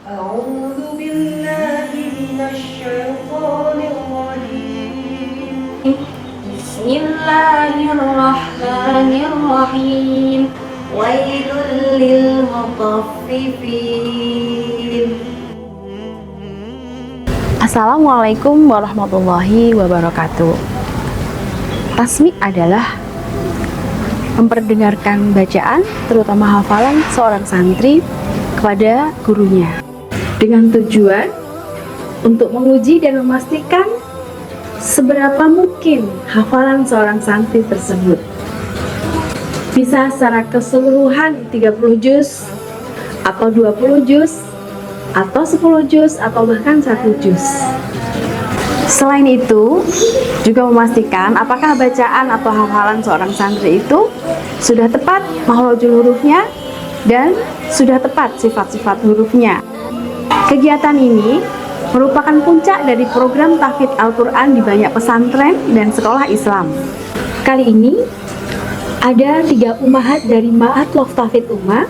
أعوذ بالله من الشيطان الرجيم بسم الله الرحمن الرحيم ويل للمطففين. Assalamualaikum warahmatullahi wabarakatuh. Tasmi adalah memperdengarkan bacaan, terutama hafalan seorang santri kepada gurunya, dengan tujuan untuk menguji dan memastikan seberapa mungkin hafalan seorang santri tersebut. Bisa secara keseluruhan 30 juz, atau 20 juz, atau 10 juz, atau bahkan 1 juz. Selain itu, juga memastikan apakah bacaan atau hafalan seorang santri itu sudah tepat makhrajul hurufnya dan sudah tepat sifat-sifat hurufnya. Kegiatan ini merupakan puncak dari program tahfidz Al-Quran di banyak pesantren dan sekolah Islam. Kali ini ada 3 ummahat dari Ma'had Lof Tahfidz Ummah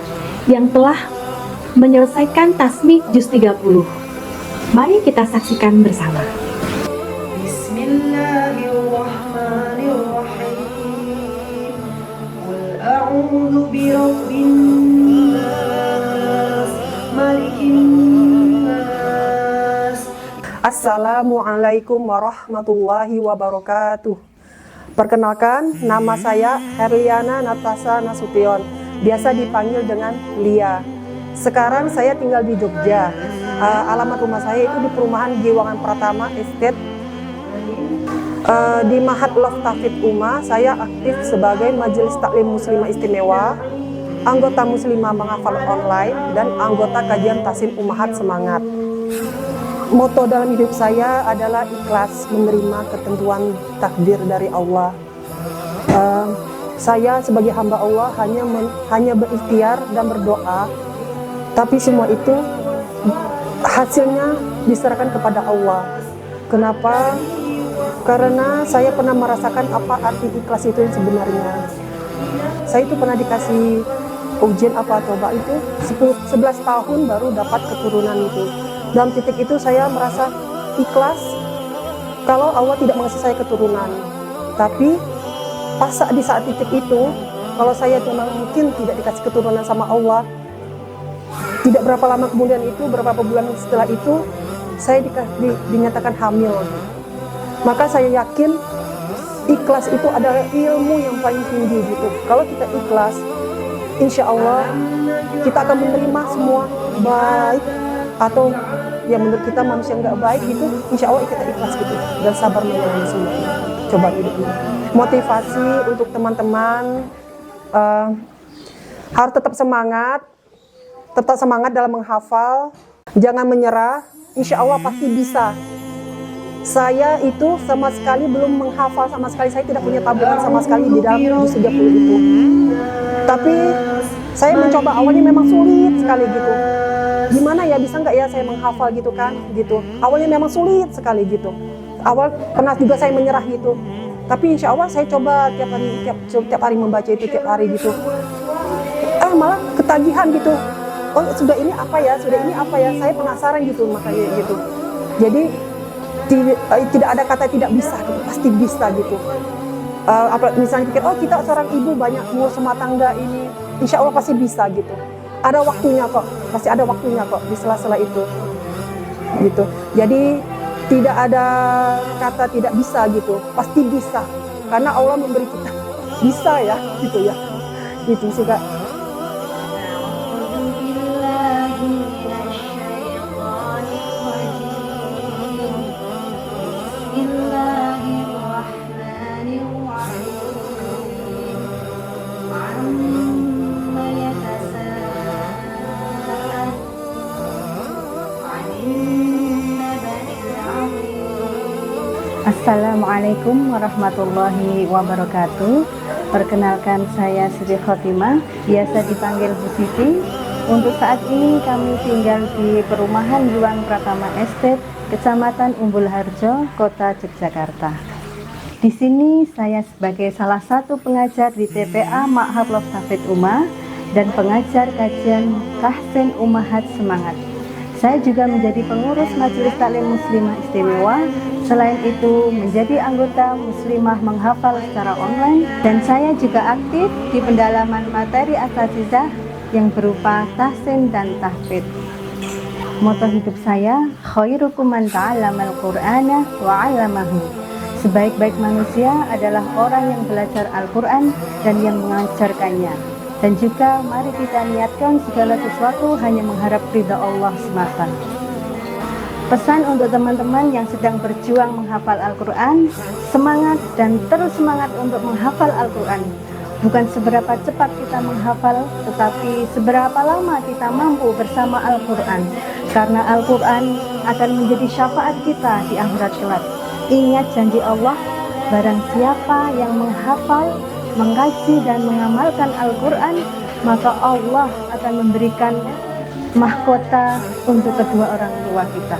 yang telah menyelesaikan tasmi juz 30. Mari kita saksikan bersama. Bismillahirrahmanirrahim. Qul a'udzu birabbin nas, malikin nas. Assalamualaikum warahmatullahi wabarakatuh. Perkenalkan, nama saya Herliana Natasha Nasution, biasa dipanggil dengan Lia. Sekarang saya tinggal di Jogja. Alamat rumah saya itu di perumahan Giwangan Pratama Estate. Di Ma'had Lof Tahfidz Ummah, saya aktif sebagai Majelis Taklim Muslimah Istimewa, anggota Muslimah menghafal online, dan anggota kajian Tahsin Ummahat Semangat. Moto dalam hidup saya adalah ikhlas menerima ketentuan takdir dari Allah. Saya sebagai hamba Allah hanya berikhtiar dan berdoa. Tapi semua itu hasilnya diserahkan kepada Allah. Kenapa? Karena saya pernah merasakan apa arti ikhlas itu yang sebenarnya. Saya itu pernah dikasih ujian apa coba itu 11 tahun baru dapat keturunan itu. Dalam titik itu saya merasa ikhlas kalau Allah tidak mengasih saya keturunan. Tapi pas di saat titik itu, kalau saya memang mungkin tidak dikasih keturunan sama Allah, tidak berapa lama kemudian itu, beberapa bulan setelah itu, saya dinyatakan hamil. Maka saya yakin ikhlas itu adalah ilmu yang paling tinggi gitu. Kalau kita ikhlas, insya Allah kita akan menerima semua baik atau yang menurut kita manusia nggak baik gitu, insya Allah kita ikhlas gitu dan sabar menjalani semua. Coba hidup ini. Motivasi untuk teman-teman harus tetap semangat dalam menghafal, jangan menyerah, insya Allah pasti bisa. Saya itu sama sekali belum menghafal sama sekali, saya tidak punya tabungan sama sekali di dalam juz 30 itu. Tapi saya mencoba, awalnya memang sulit sekali gitu. Gimana ya, bisa nggak ya saya menghafal gitu kan, gitu. Awalnya memang sulit sekali gitu. Awal pernah juga saya menyerah gitu. Tapi insya Allah saya coba tiap hari membaca itu tiap hari gitu. Malah ketagihan gitu. Oh sudah ini apa ya, saya penasaran gitu, makanya gitu. Jadi tidak ada kata tidak bisa gitu, pasti bisa gitu. Misalnya pikir, oh kita seorang ibu banyak ngurus rumah tangga ini, insya Allah pasti bisa gitu. Ada waktunya kok, pasti ada waktunya kok di sela-sela itu gitu. Jadi tidak ada kata tidak bisa gitu, pasti bisa, karena Allah memberi kita bisa ya gitu ya, gitu sih Kak. Assalamualaikum warahmatullahi wabarakatuh. Perkenalkan, saya Siti Khotimah, biasa dipanggil Bu Siti. Untuk saat ini kami tinggal di perumahan Giwangan Pratama Estate, Kecamatan Umbul Harjo, Kota Yogyakarta. Di sini saya sebagai salah satu pengajar di TPA Ma'had Lof Tahfidz Ummah dan pengajar kajian Tahsin Ummahat Semangat. Saya juga menjadi pengurus Majelis Taklim Muslimah Istimewa. Selain itu, menjadi anggota Muslimah menghafal secara online, dan saya juga aktif di pendalaman materi asatizah yang berupa tahsin dan tahfidz. Moto hidup saya, khairukum man ta'allamal Qur'ana wa 'allamahu. Sebaik-baik manusia adalah orang yang belajar Al-Quran dan yang mengajarkannya. Dan juga mari kita niatkan segala sesuatu hanya mengharap ridha Allah semata. Pesan untuk teman-teman yang sedang berjuang menghafal Al-Quran, semangat dan terus semangat untuk menghafal Al-Quran. Bukan seberapa cepat kita menghafal, tetapi seberapa lama kita mampu bersama Al-Quran. Karena Al-Quran akan menjadi syafaat kita di akhirat kelak. Ingat janji Allah, barang siapa yang menghafal, mengkaji dan mengamalkan Al-Quran, maka Allah akan memberikan mahkota untuk kedua orang tua kita.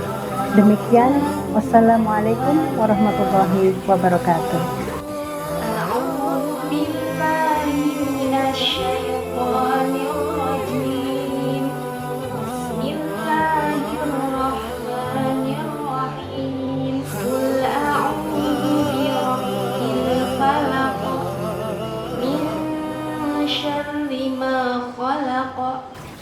Demikian, wassalamualaikum warahmatullahi wabarakatuh.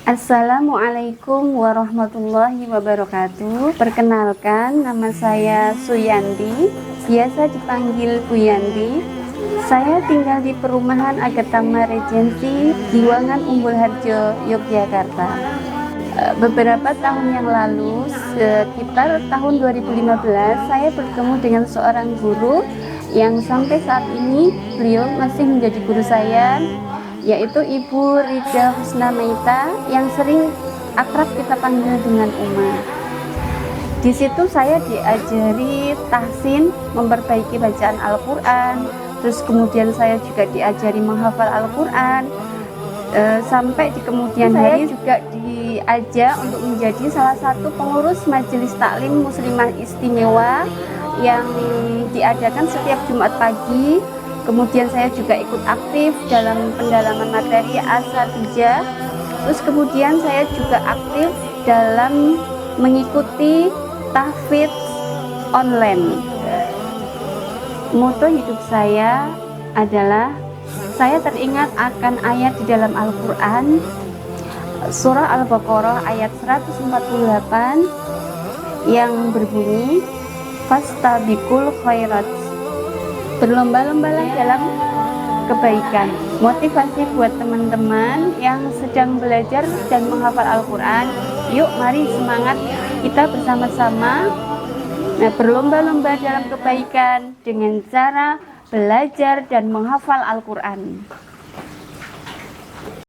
Assalamualaikum warahmatullahi wabarakatuh. Perkenalkan, nama saya Suyandi, biasa dipanggil Bu Yandi. Saya tinggal di perumahan Agatama Regency, Giwangan Umbul Harjo, Yogyakarta. Beberapa tahun yang lalu, sekitar tahun 2015, saya bertemu dengan seorang guru yang sampai saat ini beliau masih menjadi guru saya, yaitu Ibu Rida Husna Maita, yang sering akrab kita panggil dengan Uma. Di situ saya diajari tahsin, memperbaiki bacaan Al-Quran, terus kemudian saya juga diajari menghafal Al-Quran, sampai di kemudian hari juga diajak untuk menjadi salah satu pengurus Majelis Taklim Muslimah Istimewa yang diadakan setiap Jumat pagi. Kemudian saya juga ikut aktif dalam pendalaman materi asatizah. Terus kemudian saya juga aktif dalam mengikuti tahfidz online. Moto hidup saya adalah, saya teringat akan ayat di dalam Al-Quran, surah Al-Baqarah ayat 148 yang berbunyi, fastabiqul khairat, berlomba-lombalah dalam kebaikan. Motivasi buat teman-teman yang sedang belajar dan menghafal Al-Quran, yuk mari semangat kita bersama-sama berlomba-lomba dalam kebaikan dengan cara belajar dan menghafal Al-Quran.